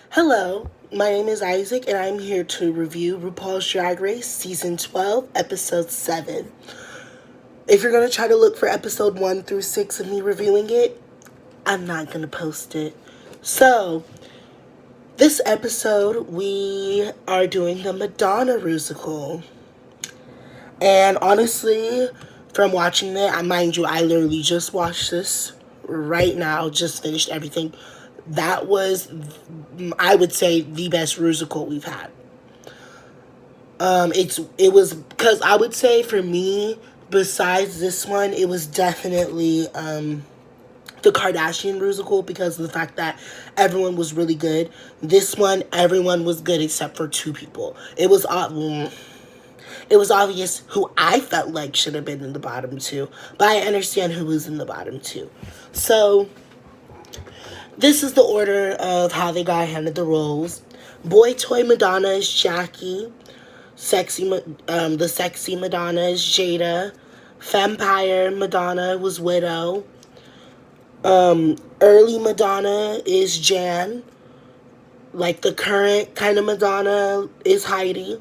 Hello, my name is Isaac, and I'm here to review RuPaul's Drag Race Season 12, Episode 7. If you're going to try to look for Episode 1 through 6 of me reviewing it, I'm not going to post it. So, this episode, we are doing the Madonna Rusical. And honestly, from watching it, mind you, I literally just watched this right now, just finished everything. That was, I would say, the best Rusical we've had. It was because I would say for me, besides this one, it was definitely the Kardashian Rusical because of the fact that everyone was really good. This one, everyone was good except for two people. It was obvious who I felt like should have been in the bottom two, but I understand who was in the bottom two. So this is the order of how they got handed the roles. Boy Toy Madonna is Jackie. The sexy Madonna is Jada. Vampire Madonna was Widow. Early Madonna is Jan. Like the current kind of Madonna is Heidi.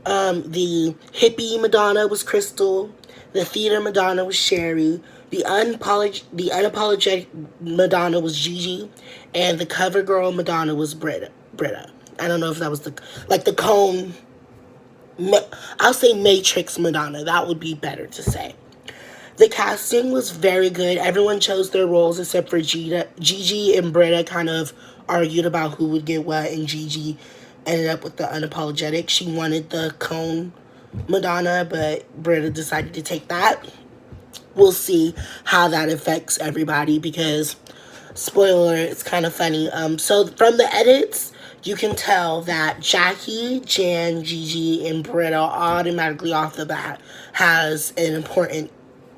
The hippie Madonna was Crystal. The theater Madonna was Sherry. The unapologetic Madonna was Gigi. And the cover girl Madonna was Britta. I don't know if that was the cone. I'll say Matrix Madonna. That would be better to say. The casting was very good. Everyone chose their roles except for Gigi and Britta kind of argued about who would get what, and Gigi ended up with the unapologetic. She wanted the cone Madonna, but Britta decided to take that. We'll see how that affects everybody because, spoiler, it's kind of funny. So from the edits, you can tell that Jackie, Jan, Gigi, and Britta automatically off the bat has an important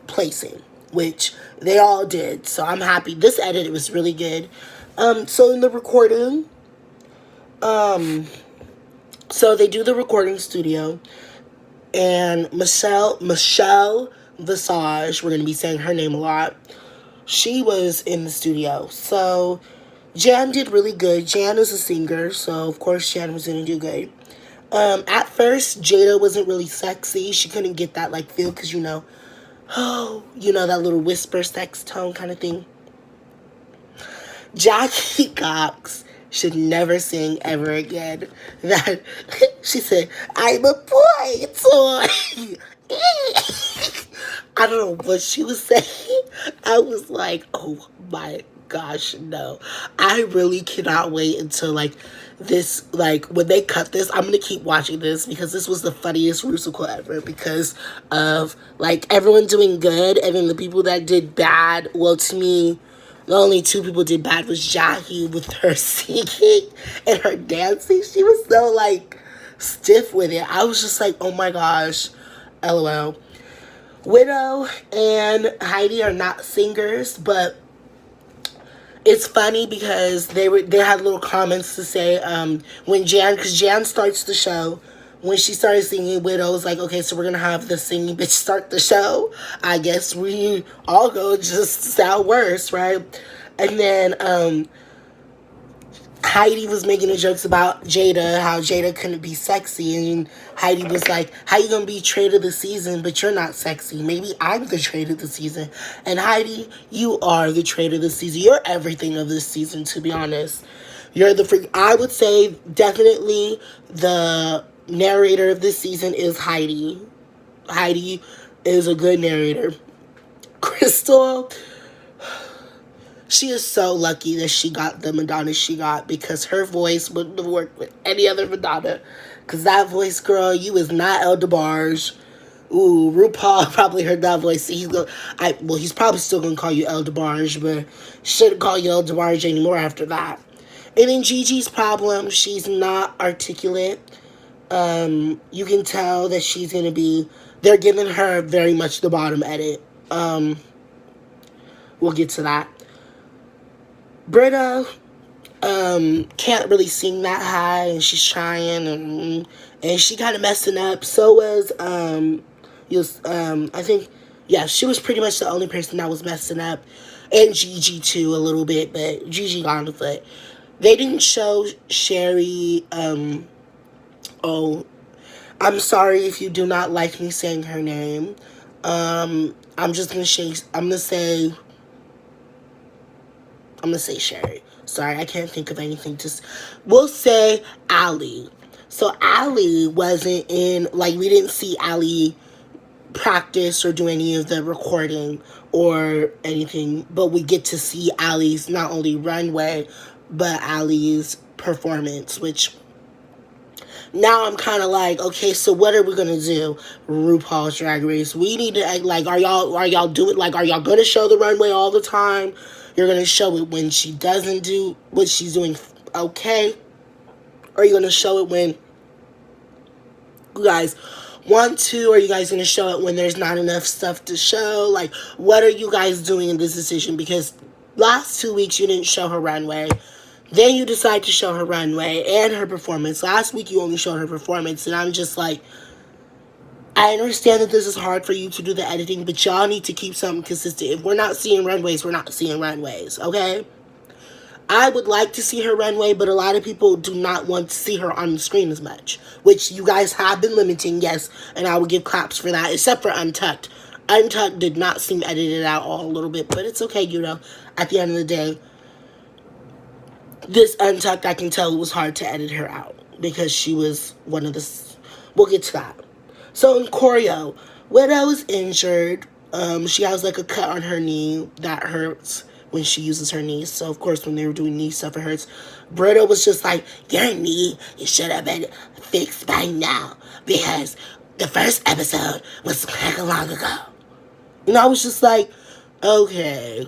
placing, which they all did. So I'm happy. This edit was really good. So in the recording, so they do the recording studio, and Michelle Visage, we're going to be saying her name a lot, she was in the studio. So Jan did really good. Jan is a singer, so of course Jan was going to do good. At first, Jada wasn't really sexy. She couldn't get that feel because that little whisper sex tone kind of thing. Jackie Cox should never sing ever again. That she said, "I'm a boy toy." I don't know what she was saying. I was like, oh my gosh, no. I really cannot wait until this, when they cut this, I'm gonna keep watching this because this was the funniest Rusical ever because of everyone doing good, and then the people that did bad, well, to me, the only two people did bad was Jackie with her singing and her dancing. She was so stiff with it. I was just like, oh my gosh, LOL. Widow and Heidi are not singers, but it's funny because they had little comments to say when because Jan starts the show. When she started singing, Widow was like, okay, so we're gonna have the singing bitch start the show. I guess we all go just sound worse, right? And then Heidi was making the jokes about Jada, how Jada couldn't be sexy, and Heidi was like, how you gonna be trade of the season, but you're not sexy? Maybe I'm the trade of the season. And Heidi, you are the trade of the season. You're everything of this season, to be honest. You're the freak. I would say definitely the narrator of this season is Heidi. Heidi is a good narrator. Crystal, she is so lucky that she got the Madonna she got because her voice wouldn't have worked with any other Madonna. Because that voice, girl, you is not El DeBarge. Ooh, RuPaul probably heard that voice. He's probably still going to call you El DeBarge, but shouldn't call you El DeBarge anymore after that. And in Gigi's problem, she's not articulate. You can tell that she's going to be... They're giving her very much the bottom edit. We'll get to that. Britta can't really sing that high, and she's trying, and she kind of messing up. So was I think, yeah, she was pretty much the only person that was messing up, and Gigi too a little bit, but Gigi got on the foot. They didn't show Sherry, oh, I'm sorry if you do not like me saying her name. I'm just gonna say, I'm gonna say Sherry. Sorry, I can't think of anything to. We'll say Allie. So Allie wasn't in, like, we didn't see Allie practice or do any of the recording or anything, but we get to see Allie's not only runway, but Allie's performance, which now I'm kind of like, okay, so what are we gonna do? RuPaul's Drag Race. We need to act like, are y'all doing, like, are y'all gonna show the runway all the time? You're gonna show it when she doesn't do what she's doing, okay? Or are you gonna show it when you guys want to? Or are you guys gonna show it when there's not enough stuff to show? Like, what are you guys doing in this decision? Because last 2 weeks you didn't show her runway. Then you decide to show her runway and her performance. Last week you only showed her performance, and I'm just like, I understand that this is hard for you to do the editing, but y'all need to keep something consistent. If we're not seeing runways, we're not seeing runways, okay? I would like to see her runway, but a lot of people do not want to see her on the screen as much, which you guys have been limiting, yes, and I will give claps for that, except for Untucked. Untucked did not seem edited out all a little bit, but it's okay, you know. At the end of the day, this Untucked, I can tell it was hard to edit her out because she was one of the. We'll get to that. So in choreo, Widow is injured. She has like a cut on her knee that hurts when she uses her knee. So of course, when they were doing knee stuff, it hurts. Britta was just like, your knee, it should have been fixed by now because the first episode was heck long ago. And I was just like, okay.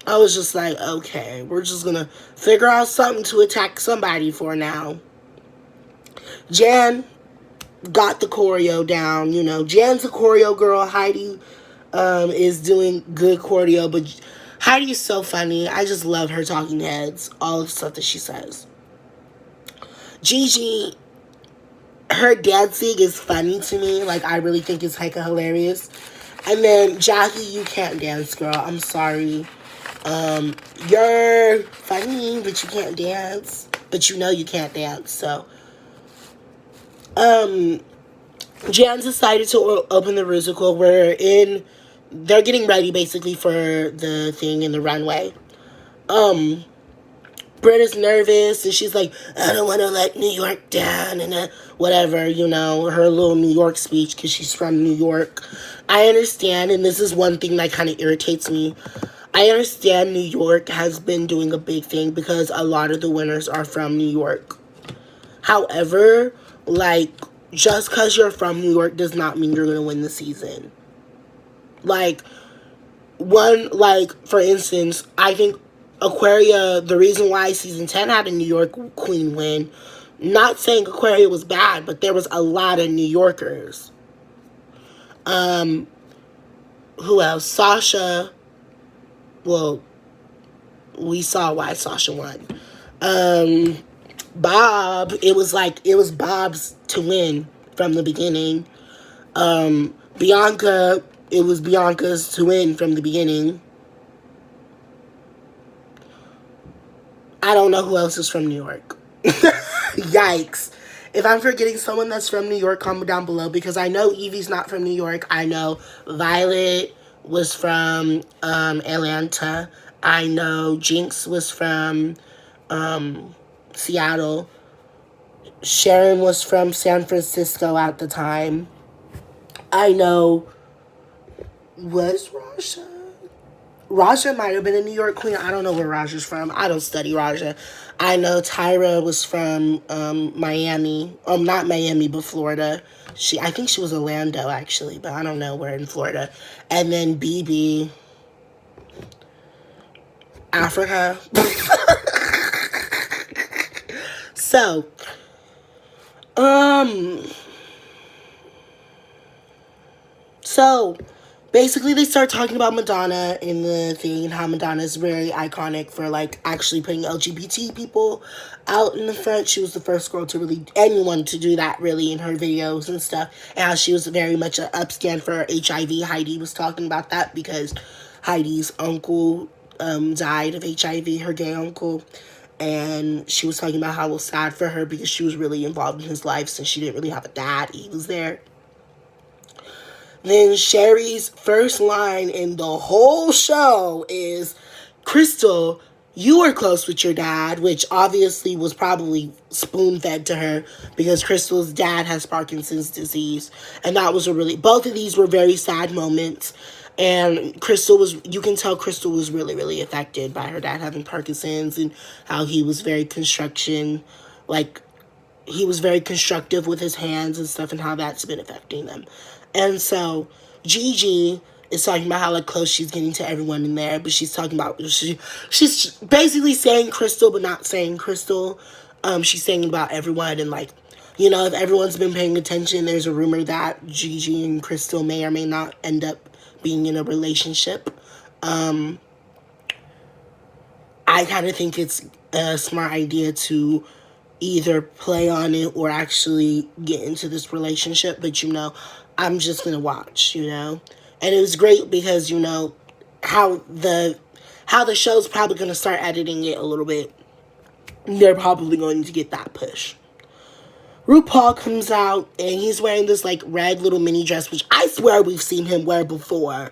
I was just like, okay, we're just gonna figure out something to attack somebody for now. Jan got the choreo down, you know. Jan's a choreo girl. Heidi is doing good choreo, but Heidi is so funny. I just love her talking heads, all of the stuff that she says. Gigi, her dancing is funny to me. Like, I really think it's hecka hilarious. And then Jackie, you can't dance, girl. I'm sorry. You're funny, but you can't dance. But you know you can't dance, so. Jan decided to open the musical. They're getting ready, basically, for the thing in the runway. Britta's nervous, and she's like, I don't want to let New York down, and whatever, you know, her little New York speech, because she's from New York. I understand, and this is one thing that kind of irritates me. I understand New York has been doing a big thing because a lot of the winners are from New York. However, like, just because you're from New York does not mean you're going to win the season. Like, for instance, I think Aquaria, the reason why season 10 had a New York queen win, not saying Aquaria was bad, but there was a lot of New Yorkers. Who else? Sasha. Well, we saw why Sasha won. Bob, it was Bob's to win from the beginning. Bianca, it was Bianca's to win from the beginning. I don't know who else is from New York. Yikes. If I'm forgetting someone that's from New York, comment down below, because I know Evie's not from New York. I know Violet was from Atlanta. I know Jinx was from Seattle. Sharon was from San Francisco at the time. I know, was Raja? Raja might have been a New York queen. I don't know where Raja's from. I don't study Raja. I know Tyra was from Miami. Not Miami, but Florida. I think she was Orlando, actually, but I don't know where in Florida. And then BB, Africa. So, basically they start talking about Madonna in the thing, and how Madonna is very iconic for, like, actually putting LGBT people out in the front. She was the first girl to really, anyone to do that, really, in her videos and stuff, and how she was very much an upstand for HIV. Heidi was talking about that because Heidi's uncle died of HIV, her gay uncle. And she was talking about how it was sad for her because she was really involved in his life since she didn't really have a dad. He was there. Then Sherry's first line in the whole show is, Crystal, you were close with your dad, which obviously was probably spoon-fed to her because Crystal's dad has Parkinson's disease. And that was both of these were very sad moments. And you can tell Crystal was really, really affected by her dad having Parkinson's and how he was very he was very constructive with his hands and stuff and how that's been affecting them. And so Gigi is talking about how close she's getting to everyone in there, but she's talking about she's basically saying Crystal but not saying Crystal. She's saying about everyone and if everyone's been paying attention, there's a rumor that Gigi and Crystal may or may not end up being in a relationship. I kind of think it's a smart idea to either play on it or actually get into this relationship, but I'm just gonna watch, and it was great because how the show's probably gonna start editing it a little bit. They're probably going to get that push. RuPaul comes out and he's wearing this red little mini dress, which I swear we've seen him wear before.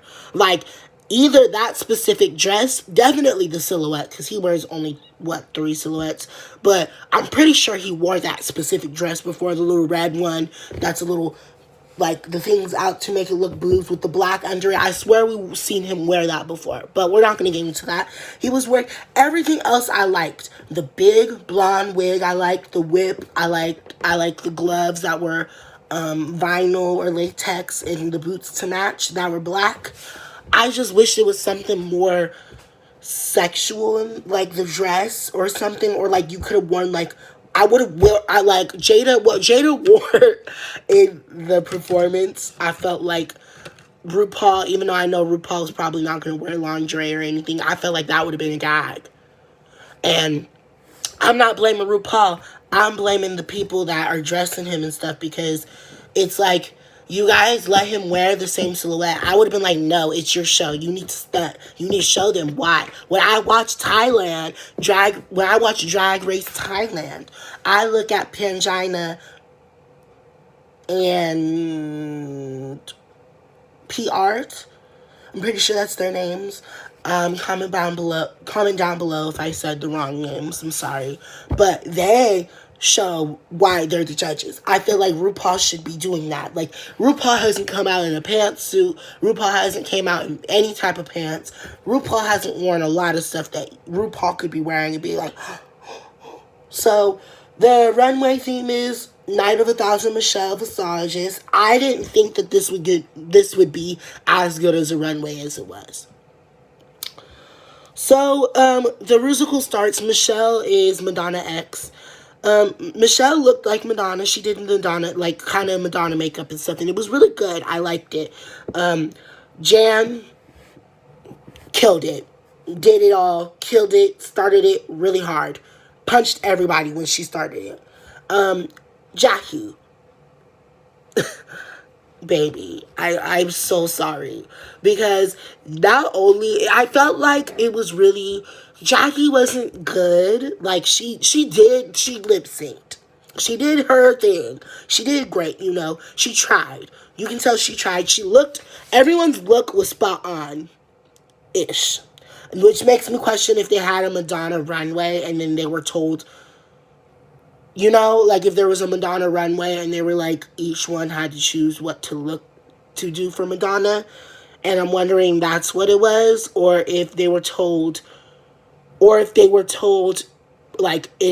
Either that specific dress, definitely the silhouette, because he wears only, 3 silhouettes. But I'm pretty sure he wore that specific dress before, the little red one. That's a little, the things out to make it look boobs with the black under it. I swear we've seen him wear that before. But we're not going to get into that. He was wearing everything else I liked. The big blonde wig, I liked. The whip, I liked the gloves that were vinyl or latex, and the boots to match that were black. I just wish it was something more sexual, like the dress or something, or you could have worn Jada, what Jada wore in the performance. I felt like RuPaul, even though I know RuPaul's probably not going to wear lingerie or anything, I felt like that would have been a gag. And I'm not blaming RuPaul. I'm blaming the people that are dressing him and stuff, because it's you guys let him wear the same silhouette. I would have been no, it's your show. You need to stunt. You need to show them why. When I watch Drag Race Thailand, I look at Pangina and P Art. I'm pretty sure that's their names. Comment down below if I said the wrong names. I'm sorry. But they show why they're the judges. I feel like RuPaul should be doing that. RuPaul hasn't come out in a pantsuit. RuPaul hasn't came out in any type of pants. RuPaul hasn't worn a lot of stuff that RuPaul could be wearing and be So, the runway theme is Night of 1,000 Michelle Visages. I didn't think that this would be as good as a runway as it was. So, the musical starts. Michelle is Madonna X. Michelle looked like Madonna. She did Madonna, kind of Madonna makeup and stuff, and it was really good. I liked it. Jan killed it. Did it all. Killed it. Started it really hard. Punched everybody when she started it. Jackie. Baby, I'm so sorry, because not only I felt like it was really, Jackie wasn't good. She lip synced. She did her thing. She did great, she tried. You can tell she tried. Everyone's look was spot on ish, which makes me question if they had a Madonna runway and then they were told, if there was a Madonna runway and they were each one had to choose what to do for Madonna. And I'm wondering that's what it was, or if they were told in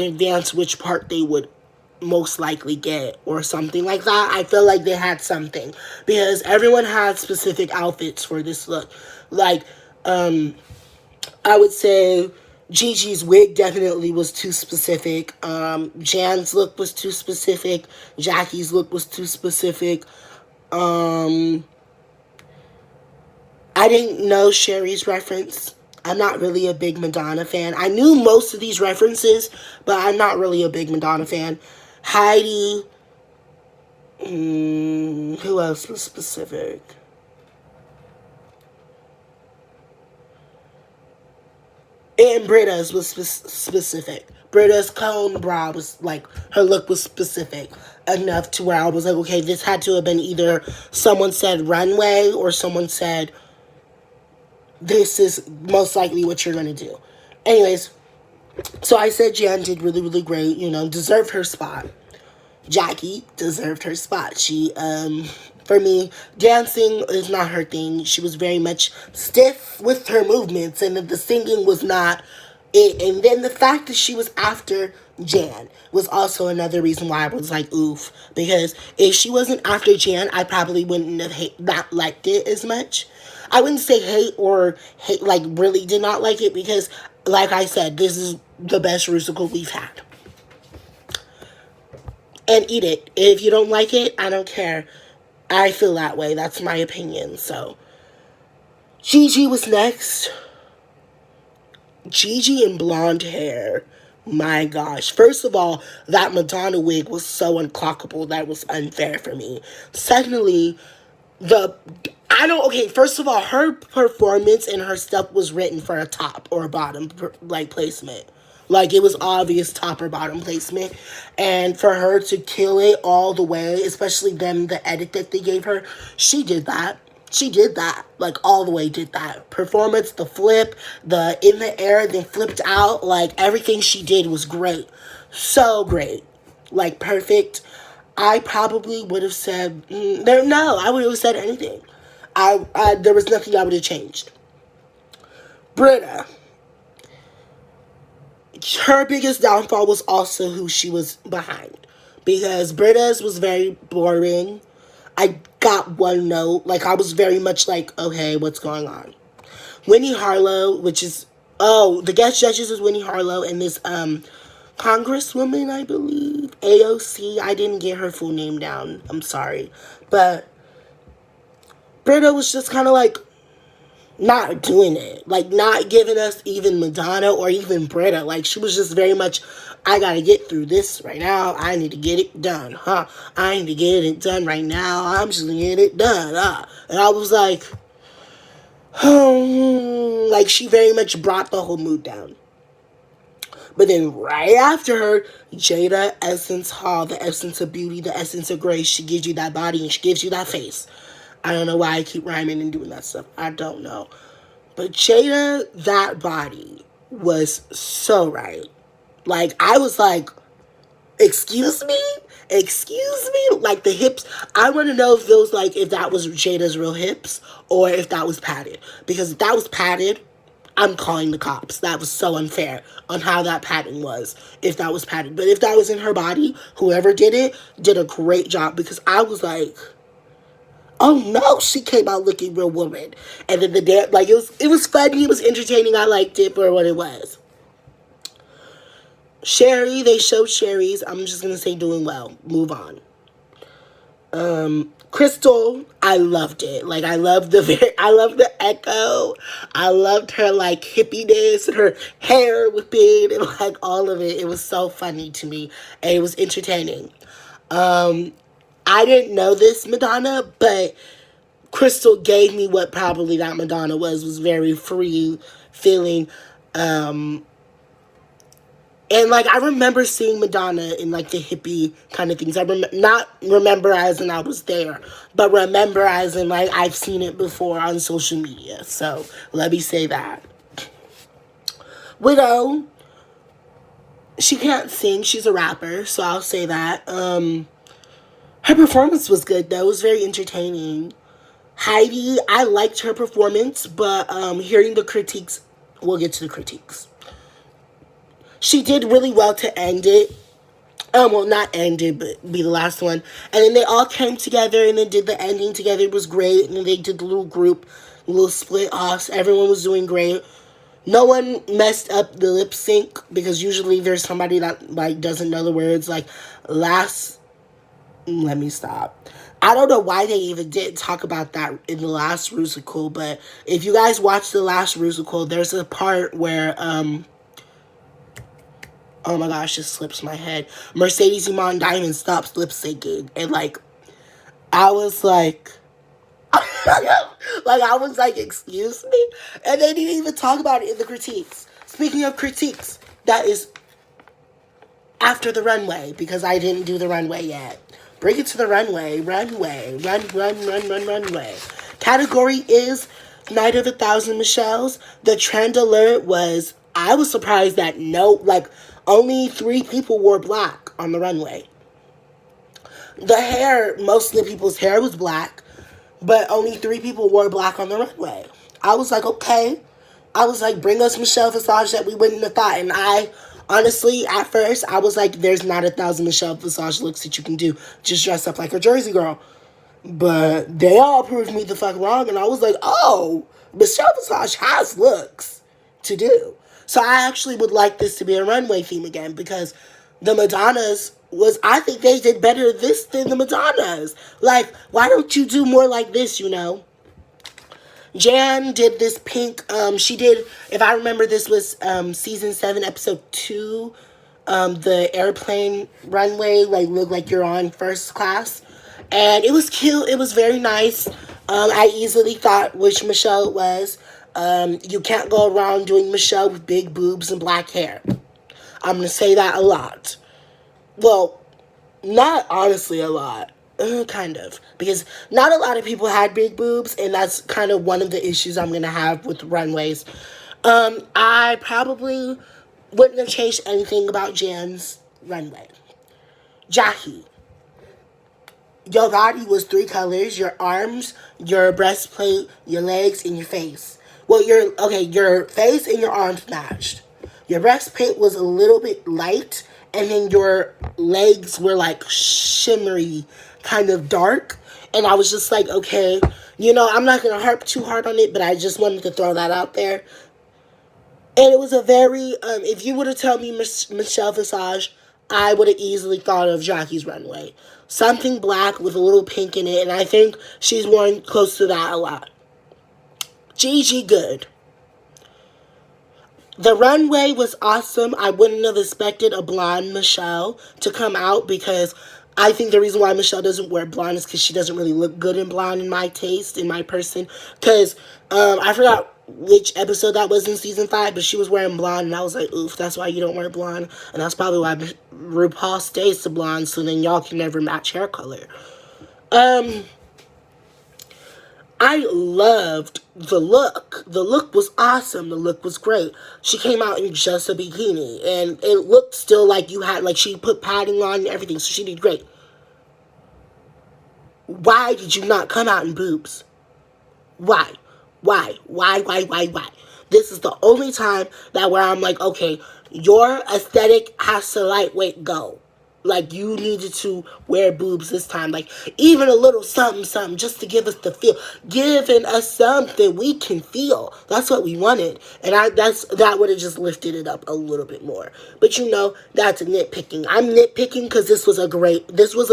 advance which part they would most likely get or something like that. I feel like they had something, because everyone had specific outfits for this look. I would say Gigi's wig definitely was too specific. Jan's look was too specific. Jackie's look was too specific. I didn't know Sherry's reference. I'm not really a big Madonna fan. I knew most of these references, but I'm not really a big Madonna fan. Heidi. Who else was specific? And Britta's was specific. Britta's cone bra was like, her look was specific enough to where I was like, okay, this had to have been either someone said runway or someone said this is most likely what you're gonna do. Anyways, so I said Jan did really, really great, deserved her spot. Jackie deserved her spot. She, for me, dancing is not her thing. She was very much stiff with her movements, and the singing was not it. And then the fact that she was after Jan was also another reason why I was like, oof. Because if she wasn't after Jan, I probably wouldn't have not liked it as much. I wouldn't say hate, like really did not like it, because, like I said, this is the best Rusical we've had. And eat it. If you don't like it, I don't care. I feel that way. That's my opinion. So, Gigi was next. Gigi in blonde hair. My gosh. First of all, that Madonna wig was so unclockable. That was unfair for me. Secondly, first of all, her performance and her stuff was written for a top or a bottom, like, placement. Like, it was obvious top or bottom placement. And for her to kill it all the way, especially the edit that they gave her, she did that. She did that. Like, all the way did that. Performance, the flip, the in the air, then flipped out. Like, everything she did was great. So great. Like, perfect. I probably would have said, I wouldn't have said anything. There was nothing I would have changed. Britta. Her biggest downfall was also who she was behind. Because Britta's was very boring. I got one note. Like, I was very much like, okay, what's going on? Winnie Harlow, the guest judges is Winnie Harlow and this, Congresswoman, I believe. AOC. I didn't get her full name down. I'm sorry. But Britta was just kind of like, not doing it. Like, not giving us even Madonna or even Britta. Like, she was just very much, I gotta get through this right now. I need to get it done, I need to get it done right now. I'm just gonna get it done, And I was like, like, she very much brought the whole mood down. But then right after her, Jada Essence Hall, the essence of beauty, the essence of grace, she gives you that body and she gives you that face. I don't know why I keep rhyming and doing that stuff. I don't know. But Jada, that body was so right. Like, I was like, excuse me? Excuse me? Like, the hips, I want to know if that was Jada's real hips or if that was padded. Because if that was padded, I'm calling the cops. That was so unfair on how that padding was, if that was padded. But if that was in her body, whoever did it did a great job, because I was like, oh no, she came out looking real woman. And then the dance, like, it was funny, it was entertaining, I liked it for what it was. Sherry, they showed Sherry's, I'm just gonna say doing well. Move on. Crystal, I loved it. Like, I loved the echo. I loved her, like, hippiness and her hair whipping and, like, all of it. It was so funny to me. And it was entertaining. I didn't know this Madonna, but Crystal gave me what probably that Madonna was very free feeling. And, like, I remember seeing Madonna in, like, the hippie kind of things. Not remember as in I was there, but remember as in, like, I've seen it before on social media. So, let me say that. Widow, she can't sing. She's a rapper, so I'll say that. Her performance was good, though. It was very entertaining. Heidi, I liked her performance, but hearing the critiques, we'll get to the critiques. She did really well to end it. Well, not end it, but be the last one. And then they all came together and then did the ending together. It was great. And then they did the little group, little split offs. Everyone was doing great. No one messed up the lip sync, because usually there's somebody that, like, doesn't know the words. Like, let me stop. I don't know why they even didn't talk about that in the last Rusical, but if you guys watch the last Rusical, there's a part where, oh my gosh, it slips my head. Mercedes Iman Diamond stops lip syncing. And, like, I was like, like, I was like, excuse me? And they didn't even talk about it in the critiques. speaking of critiques, that is after the runway, because I didn't do the runway yet. Bring it to the runway. Runway. Runway. Category is Night of 1,000 Michelles. The trend alert was, I was surprised that only 3 people wore black on the runway. The hair, most of the people's hair was black, but only 3 people wore black on the runway. I was like, okay. I was like, bring us Michelle Visage that we wouldn't have thought. And I, honestly, at first, I was like, there's not 1,000 Michelle Visage looks that you can do. Just dress up like a Jersey girl. But they all proved me the fuck wrong. And I was like, oh, Michelle Visage has looks to do. So I actually would like this to be a runway theme again, because the Madonnas I think they did better this than the Madonnas. Like, why don't you do more like this, you know? Jan did this pink, she did, if I remember, this was season 7, episode 2, the airplane runway, like, looked like you're on first class. And it was cute, it was very nice. I easily thought which Michelle it was. You can't go around doing Michelle with big boobs and black hair. I'm going to say that a lot. Well, not honestly a lot. Kind of. Because not a lot of people had big boobs, and that's kind of one of the issues I'm going to have with runways. I probably wouldn't have changed anything about Jan's runway. Jackie. Your body was 3 colors: your arms, your breastplate, your legs, and your face. Well, your face and your arms matched. Your breastplate was a little bit light, and then your legs were like shimmery, kind of dark. And I was just like, okay, I'm not going to harp too hard on it, but I just wanted to throw that out there. And it was a very, if you would have told me Michelle Visage, I would have easily thought of Jackie's runway. Something black with a little pink in it, and I think she's worn close to that a lot. Gigi Goode. The runway was awesome. I wouldn't have expected a blonde Michelle to come out, because I think the reason why Michelle doesn't wear blonde is because she doesn't really look good in blonde in my taste, in my person. Because I forgot which episode that was in season 5, but she was wearing blonde, and I was like, oof, that's why you don't wear blonde. And that's probably why RuPaul stays to blonde, so then y'all can never match hair color. I loved the look. The look was awesome. The look was great. She came out in just a bikini, and it looked still like she put padding on and everything, so she did great. Why did you not come out in boobs? Why? This is the only time where I'm like, okay, your aesthetic has to lightweight go. Like, you needed to wear boobs this time. Like, even a little something, just to give us the feel. Giving us something we can feel. That's what we wanted. And that would have just lifted it up a little bit more. But that's nitpicking. I'm nitpicking because this was a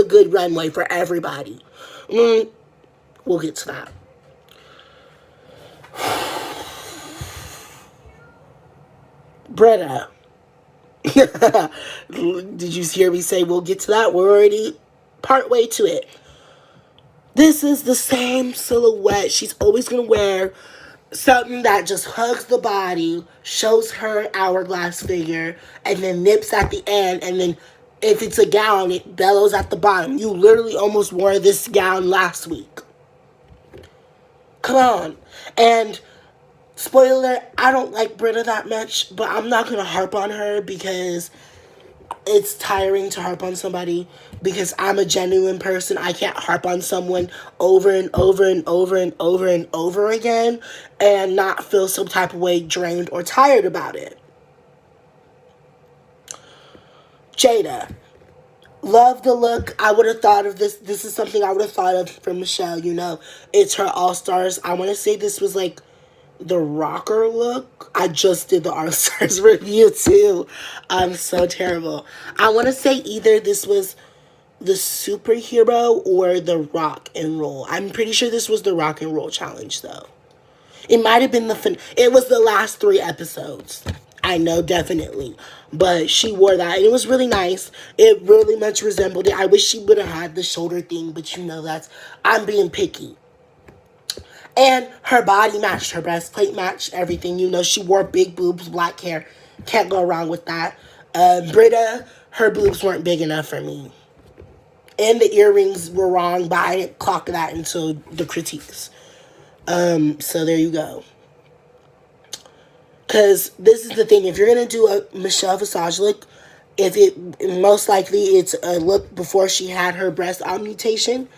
good runway for everybody. We'll get to that. Brita. Did you hear me say we'll get to that? We're already partway to it. This is the same silhouette. She's always going to wear something that just hugs the body, shows her hourglass figure, and then nips at the end, and then if it's a gown, it bellows at the bottom. You literally almost wore this gown last week. Come on. And spoiler, I don't like Brita that much, but I'm not going to harp on her because it's tiring to harp on somebody, because I'm a genuine person. I can't harp on someone over and over and over and over and over again and not feel some type of way, drained or tired about it. Jada. Love the look. I would have thought of this. This is something I would have thought of for Michelle, It's her All-Stars. I want to say this was like the rocker look. I just did the All-Stars review too. I'm so terrible. I want to say either this was the superhero or the rock and roll. I'm pretty sure this was the rock and roll challenge though. It might have been it was the last 3 episodes. I know definitely. But she wore that and it was really nice. It really much resembled it. I wish she would have had the shoulder thing, but that's, I'm being picky. And her body matched, her breastplate matched everything. You know, she wore big boobs, black hair. Can't go wrong with that. Britta, her boobs weren't big enough for me. And the earrings were wrong, but I didn't clock that until the critiques. So there you go. Because this is the thing, if you're going to do a Michelle Visage look, if it, most likely it's a look before she had her breast augmentation,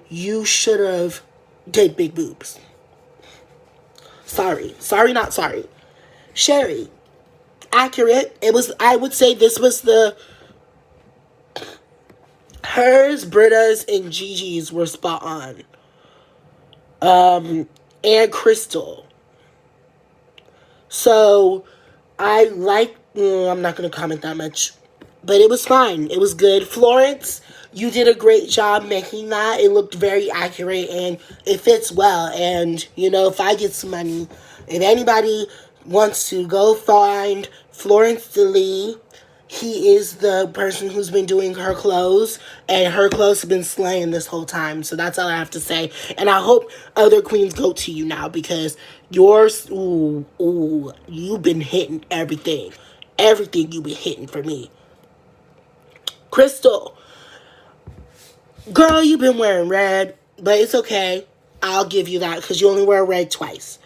you should have did big boobs. Sorry, not sorry. Sherry, accurate. It was, I would say this was the, hers, Britta's, and Gigi's were spot on. And Crystal. So, I like, I'm not going to comment that much. But it was fine. It was good. Florence, you did a great job making that. It looked very accurate and it fits well. And, you know, if I get some money, if anybody wants to go find Florence DeLee, he is the person who's been doing her clothes, and her clothes have been slaying this whole time. So that's all I have to say. And I hope other queens go to you now, because yours, you've been hitting everything. Everything you've been hitting for me. Crystal, girl, you've been wearing red, but it's okay. I'll give you that, because you only wear red twice.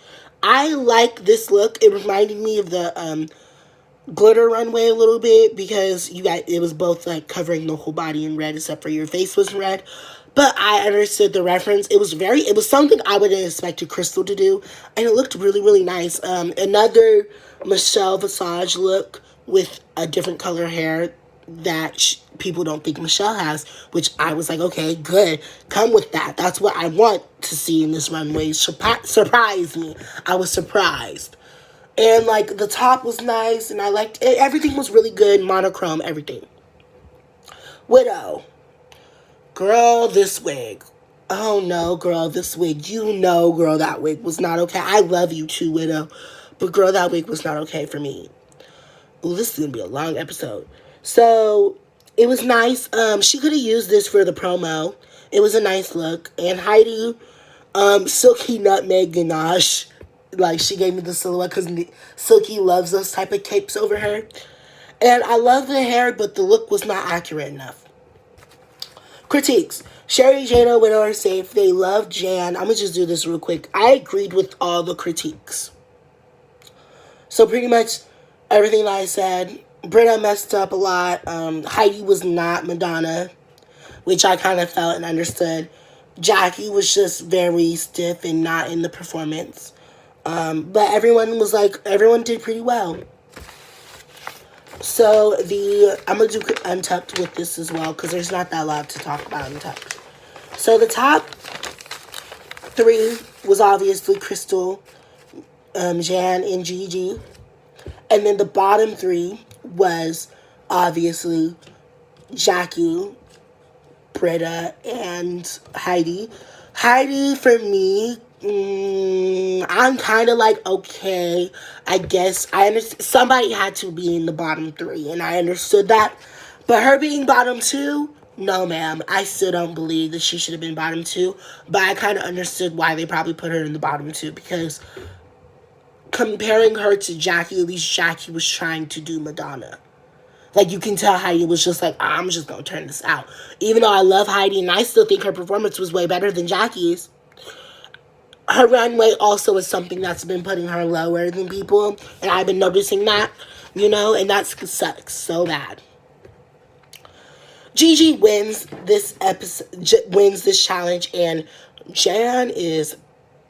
I like this look. It reminded me of the glitter runway a little bit, because you got, it was both like covering the whole body in red except for your face was red. But I understood the reference. It was something I would have expected Crystal to do, and it looked really, really nice. Another Michelle Visage look with a different color hair that people don't think Michelle has, which I was like, okay, good, come with that. That's what I want to see in this runway. Surprise me. I was surprised. And, like, the top was nice, and I liked it. Everything was really good, monochrome, everything. Widow. Girl, this wig. Oh, no, girl, this wig. You know, girl, that wig was not okay. I love you too, Widow. But, girl, that wig was not okay for me. Ooh, this is going to be a long episode. So, it was nice. She could have used this for the promo. It was a nice look. And Heidi, Silky Nutmeg Ganache. Like, she gave me the silhouette because Silky loves those type of capes over her. And I love the hair, but the look was not accurate enough. Critiques. Sherry, Jada, Widow are safe. They love Jan. I'm going to just do this real quick. I agreed with all the critiques. So pretty much everything that I said. Britta messed up a lot. Heidi was not Madonna, which I kind of felt and understood. Jackie was just very stiff and not in the performance. But everyone did pretty well. So I'm going to do Untucked with this as well, because there's not that lot to talk about Untucked. So the top 3 was obviously Crystal, Jan, and Gigi. And then the bottom 3 was obviously Jackie, Britta, and Heidi. Heidi, for me, I'm kind of like, okay, I guess I understand. Somebody had to be in the bottom 3, and I understood that. But her being bottom 2, no, ma'am. I still don't believe that she should have been bottom 2. But I kind of understood why they probably put her in the bottom 2, because comparing her to Jackie, at least Jackie was trying to do Madonna. Like, you can tell Heidi was just like, I'm just going to turn this out. Even though I love Heidi, and I still think her performance was way better than Jackie's. Her runway also is something that's been putting her lower than people. And I've been noticing that, you know, and that sucks so bad. Gigi wins this challenge, and Jan is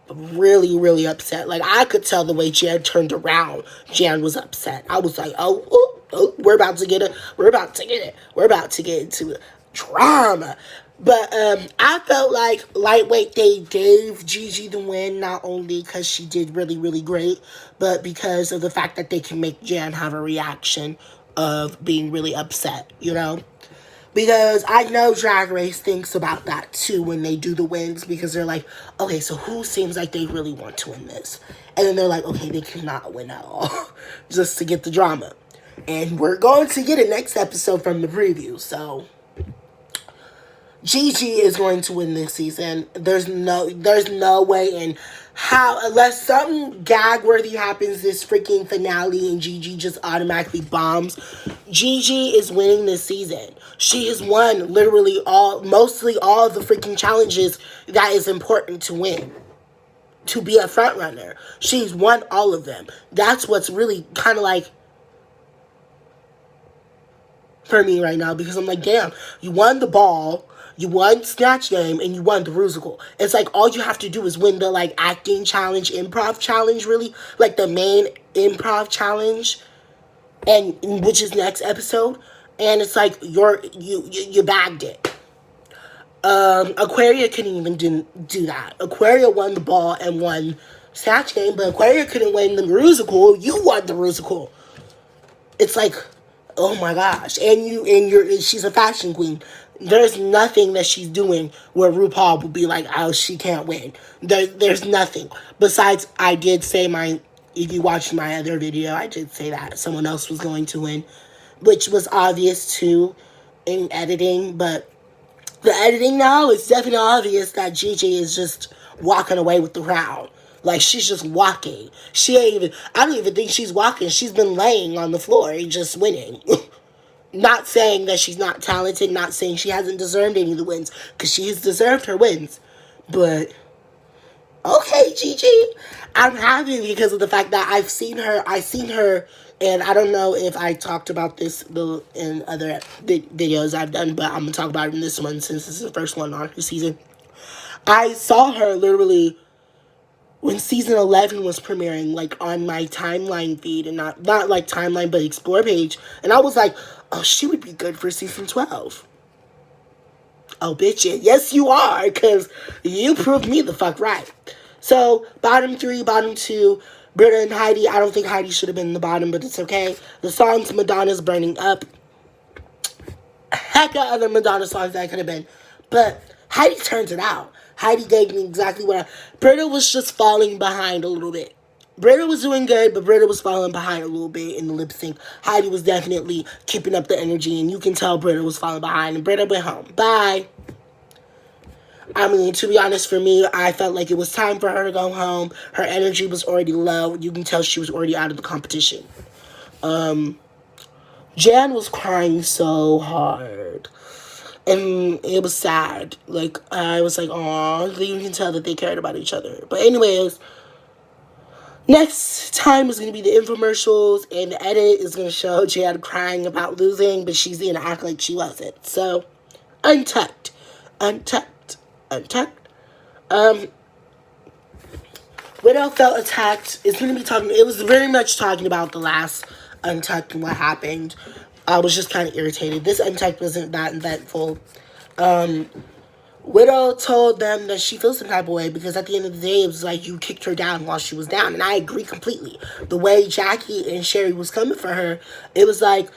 really, really upset. Like, I could tell the way Jan turned around. Jan was upset. I was like, oh, we're about to get it. We're about to get into drama. But I felt like Lightweight, they gave Gigi the win, not only because she did really, really great, but because of the fact that they can make Jan have a reaction of being really upset, you know? Because I know Drag Race thinks about that too when they do the wins, because they're like, okay, so who seems like they really want to win this? And then they're like, okay, they cannot win at all, just to get the drama. And we're going to get a next episode from the preview, so Gigi is going to win this season. There's no way in how, unless something gag worthy happens this freaking finale and Gigi just automatically bombs. Gigi is winning this season. She has won literally mostly all of the freaking challenges that is important to win. To be a front runner. She's won all of them. That's what's really kind of like for me right now, because I'm like, damn, you won the ball, you won Snatch Game, and you won the Rusical. It's like all you have to do is win the like acting challenge, improv challenge, really, like the main improv challenge, and which is next episode, and it's like you bagged it. Aquaria couldn't even do that. Aquaria won the ball and won Snatch Game, but Aquaria couldn't win the Rusical. You won the Rusical. It's like, oh my gosh. She's a fashion queen. There's nothing that she's doing where RuPaul will be like, oh, she can't win. There's nothing. Besides, I did say if you watched my other video, I did say that someone else was going to win, which was obvious too in editing, but the editing now, it's definitely obvious that Gigi is just walking away with the crown. Like, she's just walking. I don't even think she's walking. She's been laying on the floor and just winning. Not saying that she's not talented, not saying she hasn't deserved any of the wins, because she has deserved her wins. But, okay, Gigi. I'm happy because of the fact that I've seen her, and I don't know if I talked about this in other videos I've done, but I'm going to talk about it in this one since this is the first one on her season. I saw her literally when season 11 was premiering, like, on my timeline feed, and not like timeline, but explore page, and I was like, oh, she would be good for season 12. Oh, bitch, yes, you are, because you proved me the fuck right. So, bottom 3, bottom 2, Britta and Heidi. I don't think Heidi should have been in the bottom, but it's okay. The songs Madonna's Burning Up. Heck of other Madonna songs that could have been. But Heidi turns it out. Heidi gave me exactly what Britta was just falling behind a little bit. Britta was doing good, but Britta was falling behind a little bit in the lip sync. Heidi was definitely keeping up the energy, and you can tell Britta was falling behind, and Britta went home. Bye. I mean, to be honest, for me, I felt like it was time for her to go home. Her energy was already low. You can tell she was already out of the competition. Jan was crying so hard. And it was sad. Like, I was like, aw, you can tell that they cared about each other. But anyways, next time is going to be the infomercials, and the edit is going to show Jan crying about losing, but she's going to act like she wasn't. So, Untucked. Widow felt attacked. It was very much talking about the last Untucked and what happened. I was just kind of irritated. This Untucked wasn't that eventful. Widow told them that she feels some type of way because at the end of the day, it was like you kicked her down while she was down. And I agree completely. The way Jackie and Sherry was coming for her, it was like,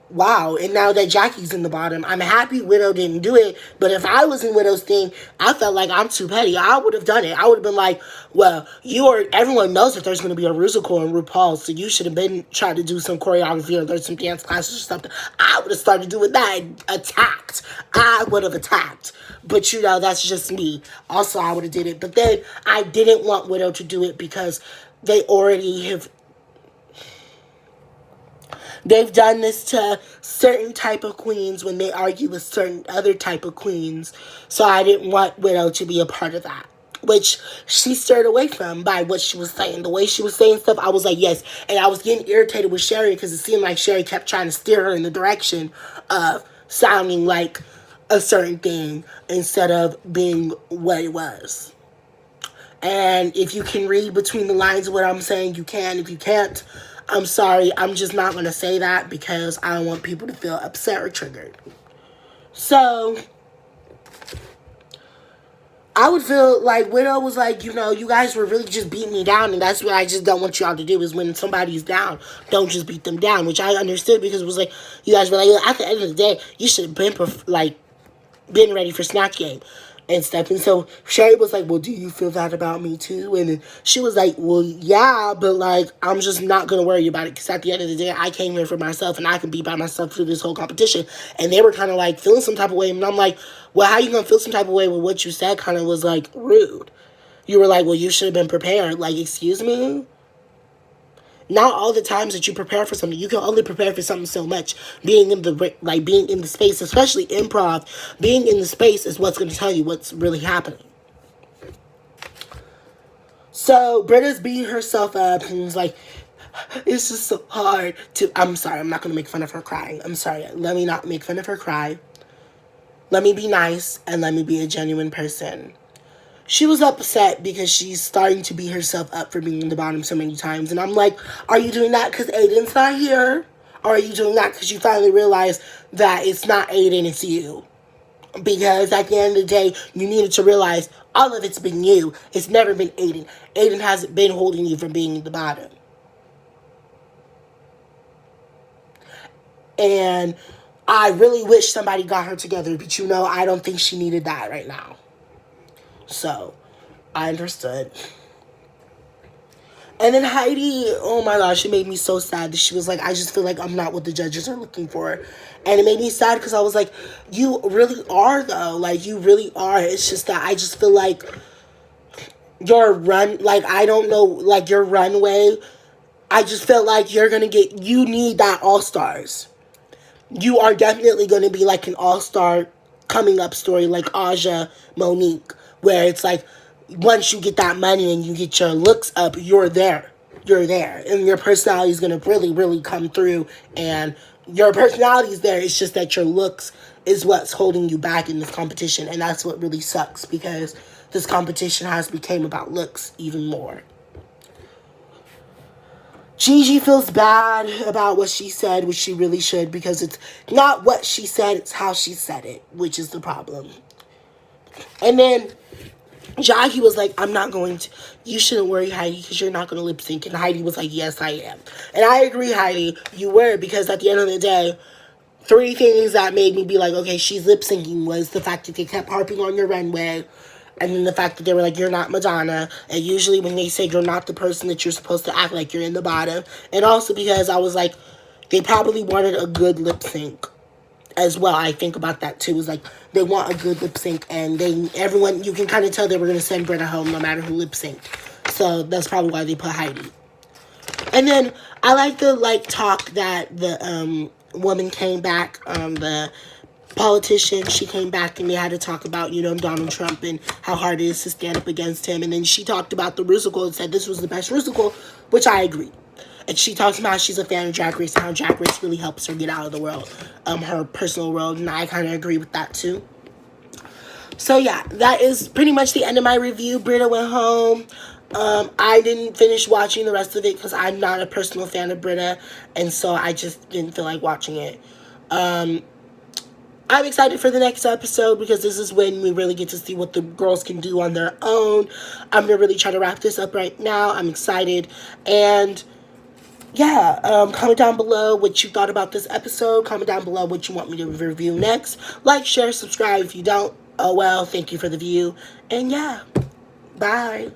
wow. And now that Jackie's in the bottom, I'm happy Widow didn't do it. But if I was in Widow's thing, I felt like I'm too petty. I would have done it. I would have been like, well, everyone knows that there's going to be a Rusical and RuPaul, so you should have been trying to do some choreography or there's some dance classes or something. I would have started doing that and attacked. I would have attacked. But, that's just me. Also, I would have did it. But then I didn't want Widow to do it because they already have... They've done this to certain type of queens when they argue with certain other type of queens. So I didn't want Widow to be a part of that. Which she stirred away from by what she was saying. The way she was saying stuff, I was like, yes. And I was getting irritated with Sherry because it seemed like Sherry kept trying to steer her in the direction of sounding like a certain thing instead of being what it was. And if you can read between the lines of what I'm saying, you can. If you can't, I'm sorry, I'm just not going to say that because I don't want people to feel upset or triggered. So, I would feel like Widow was like, you guys were really just beating me down, and that's what I just don't want y'all to do is when somebody's down, don't just beat them down, which I understood because it was like, you guys were like, at the end of the day, you should have been ready for Snatch Game. and stuff. And so Sherry was like, well, do you feel that about me too? And she was like, well, yeah, but like, I'm just not going to worry about it because at the end of the day, I came here for myself and I can be by myself through this whole competition. And they were kind of like feeling some type of way. And I'm like, well, how you going to feel some type of way when what you said kind of was like rude? You were like, well, you should have been prepared. Like, excuse me? Not all the times that you prepare for something, you can only prepare for something so much. Being in the space, especially improv, being in the space is what's going to tell you what's really happening. So Britta's beating herself up and is like, it's just so hard to. I'm sorry, I'm not going to make fun of her crying. I'm sorry. Let me not make fun of her cry. Let me be nice and let me be a genuine person. She was upset because she's starting to beat herself up for being in the bottom so many times. And I'm like, are you doing that because Aiden's not here? Or are you doing that because you finally realize that it's not Aiden, it's you? Because at the end of the day, you needed to realize all of it's been you. It's never been Aiden. Aiden hasn't been holding you from being in the bottom. And I really wish somebody got her together. But you know, I don't think she needed that right now. So, I understood. And then Heidi, oh my gosh, it made me so sad that she was like, I just feel like I'm not what the judges are looking for. And it made me sad because I was like, you really are though. Like, you really are. It's just that I just feel like your I don't know, like your runway, I just felt like you need that All-Stars. You are definitely going to be like an all-star coming up story like Aja, Monique, where it's like once you get that money and you get your looks up, you're there. You're there. And your personality is going to really, really come through. And your personality is there. It's just that your looks is what's holding you back in this competition. And that's what really sucks because this competition has become about looks even more. Gigi feels bad about what she said, which she really should, because it's not what she said, it's how she said it, which is the problem. And then Jackie was like, I'm not going to, you shouldn't worry, Heidi, because you're not going to lip sync. And Heidi was like, yes, I am. And I agree, Heidi, you were, because at the end of the day, 3 things that made me be like, okay, she's lip syncing was the fact that they kept harping on your runway. And then the fact that they were like, you're not Madonna. And usually when they say you're not the person that you're supposed to act like, you're in the bottom. And also because I was like, they probably wanted a good lip sync as well. I think about that too. It's like, they want a good lip sync. And everyone, you can kind of tell they were going to send Britta home no matter who lip synced. So that's probably why they put Heidi. And then I like the talk that the woman came back, the politician, she came back and they had to talk about, Donald Trump and how hard it is to stand up against him. And then she talked about the Rusical and said this was the best Rusical, which I agree. And she talks about how she's a fan of Drag Race and how Drag Race really helps her get out of the world, her personal world, and I kind of agree with that too. So yeah, that is pretty much the end of my review. Britta went home. I didn't finish watching the rest of it because I'm not a personal fan of Britta, and so I just didn't feel like watching it. I'm excited for the next episode because this is when we really get to see what the girls can do on their own. I'm going to really try to wrap this up right now. I'm excited. And yeah, comment down below what you thought about this episode. Comment down below what you want me to review next. Like, share, subscribe if you don't. Oh well, thank you for the view. And yeah, bye.